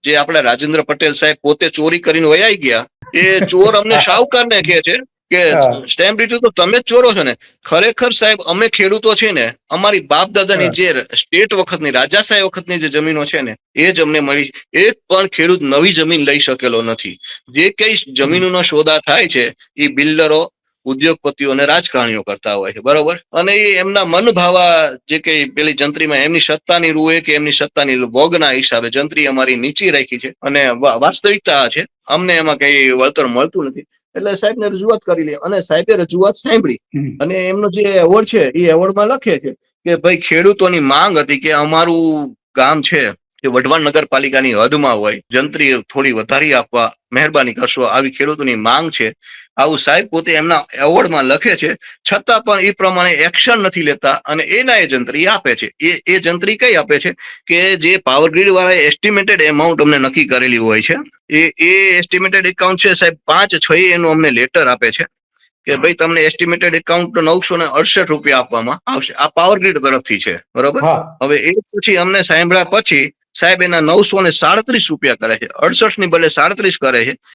જે આપણા રાજેન્દ્ર પટેલ સાહેબ પોતે ચોરી કરીને વયાઈ ગયા, એ ચોર અમને શાહુકારને કહે છે કે સ્ટેમ્પ ડ્યુટી તો તમે જ ચોરો છો ને. ખરેખર સાહેબ અમે ખેડૂતો છે ને, અમારી બાપ દાદાની જે સ્ટેટ વખતની રાજાશાહી વખતની જે જમીનો છે ને એ જ અમને મળી. એક પણ ખેડૂત નવી જમીન લઈ શકેલો નથી. જે કઈ જમીનોનો સોદા થાય છે એ બિલ્ડરો, ઉદ્યોગપતિઓ અને રાજકારણીઓ કરતા હોય છે, બરોબર. અને એ એમના મન ભાવા જે કઈ પેલી જંત્રીમાં એમની સત્તાની રૂએ કે એમની સત્તાની ભોગના હિસાબે જંત્રી અમારી નીચી રાખી છે, અને વાસ્તવિકતા છે અમને એમાં કઈ વળતર મળતું નથી. એટલે સાહેબ ને રજૂઆત કરી લે, અને સાહેબે રજૂઆત સાંભળી અને એમનો જે એવોર્ડ છે એ એવોર્ડમાં લખે છે કે ભાઈ ખેડૂતોની માંગ હતી કે અમારું ગામ છે એ વઢવાણ નગરપાલિકાની હદમાં હોય, જંત્રી થોડી વધારી આપવા મહેરબાની કરશો, આવી ખેડૂતોની માંગ છે. આવું સાહેબ પોતે એમના એવોર્ડમાં લખે છે, છતાં પણ એ પ્રમાણે એક્શન નથી લેતા અને એના એ જંત્રી આપે છે. એ જંત્રી કઈ આપે છે કે જે પાવર ગ્રીડ વાળા એસ્ટિમેટેડ એમાઉન્ટ અમને નક્કી કરેલી હોય છે, એ એસ્ટિમેટેડ એકાઉન્ટ છે સાહેબ 5/6 એનું અમને લેટર આપે છે કે ભાઈ તમને એસ્ટિમેટેડ એકાઉન્ટ 968 રૂપિયા આપવામાં આવશે. આ પાવર ગ્રીડ તરફથી છે, બરોબર. હવે એ પછી અમને સાંભળ્યા પછી સાહેબ એના 937 રૂપિયા કરે છે, 68 ની બદલે 37 કરે છે.